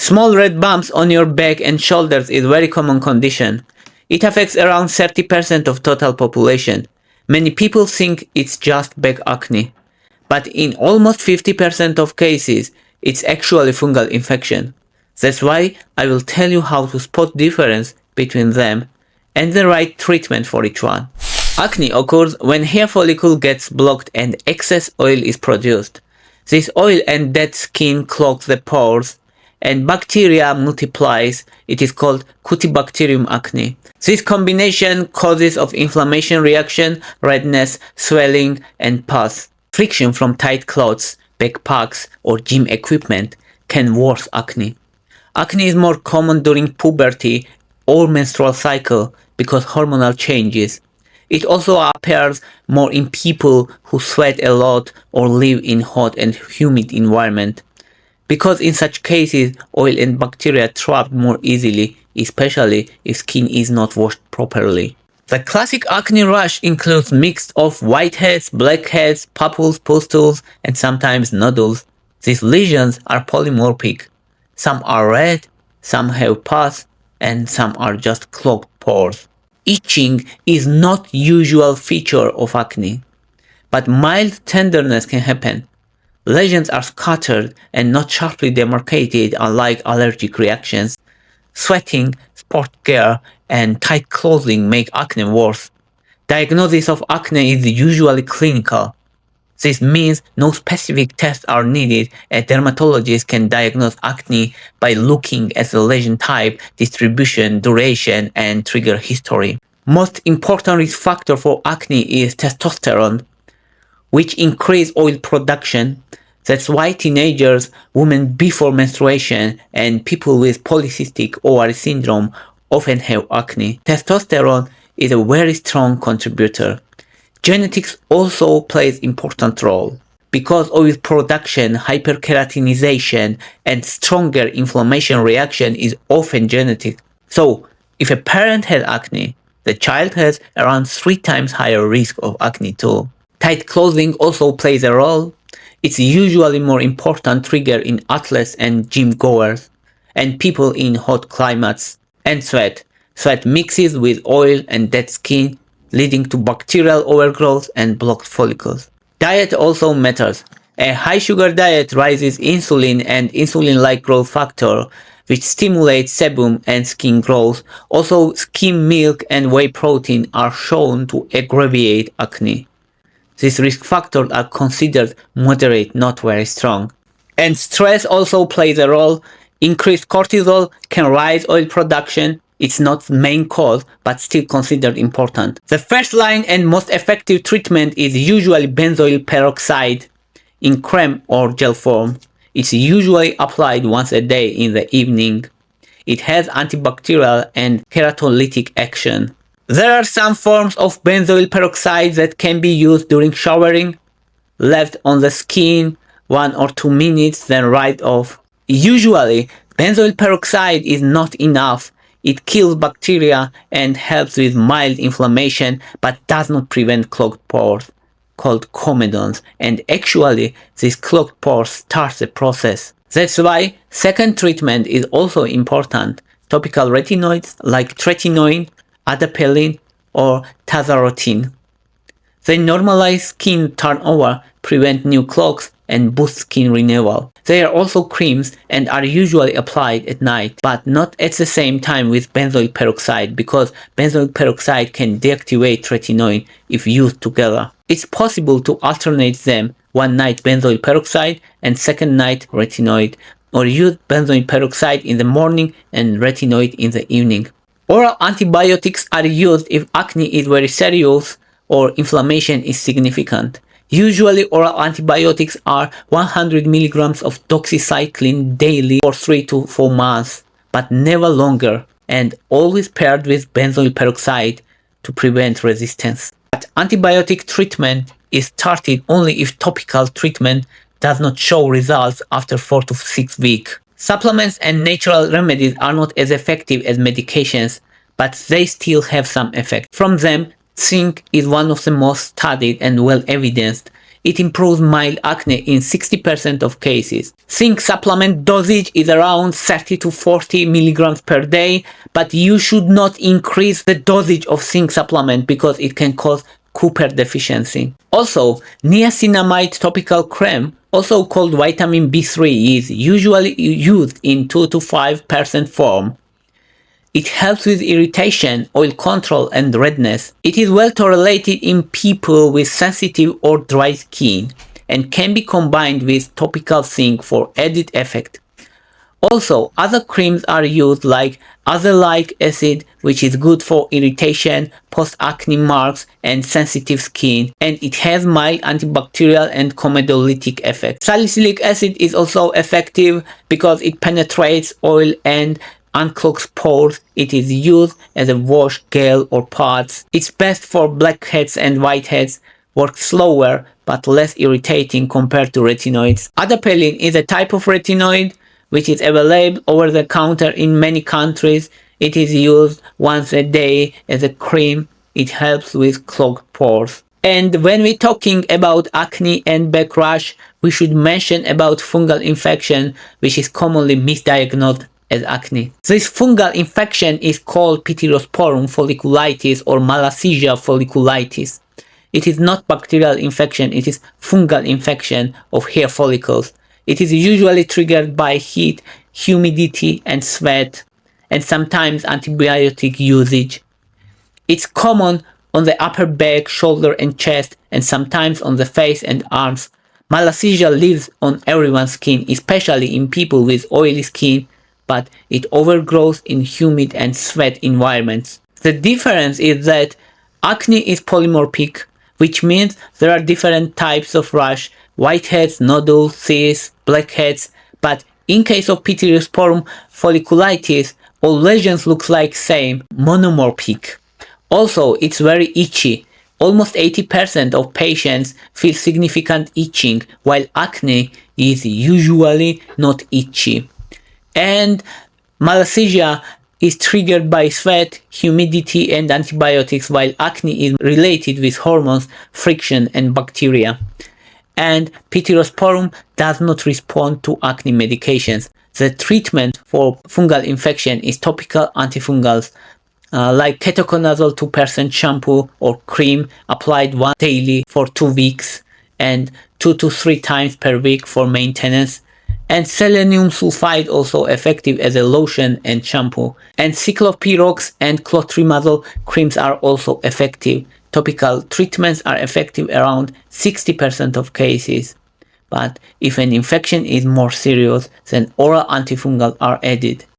Small red bumps on your back and shoulders is a very common condition. It affects around 30% of total population. Many people think it's just back acne, but in almost 50% of cases, it's actually fungal infection. That's why I will tell you how to spot difference between them and the right treatment for each one. Acne occurs when hair follicle gets blocked and excess oil is produced. This oil and dead skin clogs the pores and bacteria multiplies. It is called Cutibacterium acne. This combination causes of inflammation reaction, redness, swelling and pus. Friction from tight clothes, backpacks or gym equipment can worsen acne. Acne is more common during puberty or menstrual cycle because hormonal changes. It also appears more in people who sweat a lot or live in hot and humid environment, because in such cases oil and bacteria trap more easily, especially if skin is not washed properly. The classic acne rash includes mix of whiteheads, blackheads, papules, pustules, and sometimes nodules. These lesions are polymorphic. Some are red, some have pus, and some are just clogged pores. Itching is not usual feature of acne, but mild tenderness can happen. Lesions are scattered and not sharply demarcated, unlike allergic reactions. Sweating, sport gear, and tight clothing make acne worse. Diagnosis of acne is usually clinical. This means no specific tests are needed. A dermatologist can diagnose acne by looking at the lesion type, distribution, duration, and trigger history. Most important risk factor for acne is testosterone, which increases oil production. That's why teenagers, women before menstruation, and people with polycystic ovary syndrome often have acne. Testosterone is a very strong contributor. Genetics also plays important role. Because oil production, hyperkeratinization, and stronger inflammation reaction is often genetic. So, if a parent has acne, the child has around 3 times higher risk of acne too. Tight clothing also plays a role. It's usually more important trigger in athletes and gym goers, and people in hot climates. And sweat. Sweat mixes with oil and dead skin, leading to bacterial overgrowth and blocked follicles. Diet also matters. A high sugar diet raises insulin and insulin-like growth factor, which stimulates sebum and skin growth. Also, skim milk and whey protein are shown to aggravate acne. These risk factors are considered moderate, not very strong. And stress also plays a role. Increased cortisol can rise oil production. It's not the main cause, but still considered important. The first line and most effective treatment is usually benzoyl peroxide in cream or gel form. It's usually applied once a day in the evening. It has antibacterial and keratolytic action. There are some forms of benzoyl peroxide that can be used during showering, left on the skin 1 or 2 minutes, then right off. Usually, benzoyl peroxide is not enough. It kills bacteria and helps with mild inflammation, but does not prevent clogged pores, called comedons, and actually this clogged pores starts the process. That's why second treatment is also important. Topical retinoids like tretinoin, adapalene, or tazarotene. They normalize skin turnover, prevent new clogs, and boost skin renewal. They are also creams and are usually applied at night, but not at the same time with benzoyl peroxide, because benzoyl peroxide can deactivate tretinoin if used together. It's possible to alternate them, one night benzoyl peroxide and second night retinoid, or use benzoyl peroxide in the morning and retinoid in the evening. Oral antibiotics are used if acne is very serious or inflammation is significant. Usually oral antibiotics are 100 mg of doxycycline daily for 3 to 4 months, but never longer, and always paired with benzoyl peroxide to prevent resistance. But antibiotic treatment is started only if topical treatment does not show results after 4 to 6 weeks. Supplements and natural remedies are not as effective as medications, but they still have some effect. From them, zinc is one of the most studied and well evidenced. it improves mild acne in 60% of cases. Zinc supplement dosage is around 30 to 40 milligrams per day, but you should not increase the dosage of zinc supplement because it can cause copper deficiency. Also, niacinamide topical cream, also called vitamin B3, is usually used in 2 to 5% form. It helps with irritation, oil control, and redness. It is well tolerated in people with sensitive or dry skin and can be combined with topical zinc for added effect. Also, other creams are used like azelaic acid, which is good for irritation, post-acne marks, and sensitive skin, and it has mild antibacterial and comedolytic effect. Salicylic acid is also effective because it penetrates oil and unclogs pores. It is used as a wash, gel, or pads. It's best for blackheads and whiteheads, works slower but less irritating compared to retinoids. Adapalene is a type of retinoid which is available over the counter in many countries. It is used once a day as a cream. It helps with clogged pores. And when we're talking about acne and back rash, we should mention about fungal infection, which is commonly misdiagnosed as acne. This fungal infection is called Pityrosporum folliculitis or Malassezia folliculitis. It is not bacterial infection, it is fungal infection of hair follicles. It is usually triggered by heat, humidity, and sweat, and sometimes antibiotic usage. It's common on the upper back, shoulder, and chest, and sometimes on the face and arms. Malassezia lives on everyone's skin, especially in people with oily skin, but it overgrows in humid and sweat environments. The difference is that acne is polymorphic, which means there are different types of rash, whiteheads, nodules, cysts, blackheads, but in case of Pityrosporum folliculitis, all lesions look like same, monomorphic. Also, it's very itchy. Almost 80% of patients feel significant itching, while acne is usually not itchy. And Malassezia is triggered by sweat, humidity, and antibiotics, while acne is related with hormones, friction, and bacteria. And Pityrosporum does not respond to acne medications. The treatment for fungal infection is topical antifungals, like ketoconazole 2% shampoo or cream applied once daily for 2 weeks and 2 to 3 times per week for maintenance. And selenium sulfide also effective as a lotion and shampoo. And cyclopirox and clotrimazole creams are also effective. Topical treatments are effective around 60% of cases. But if an infection is more serious, then oral antifungal are added.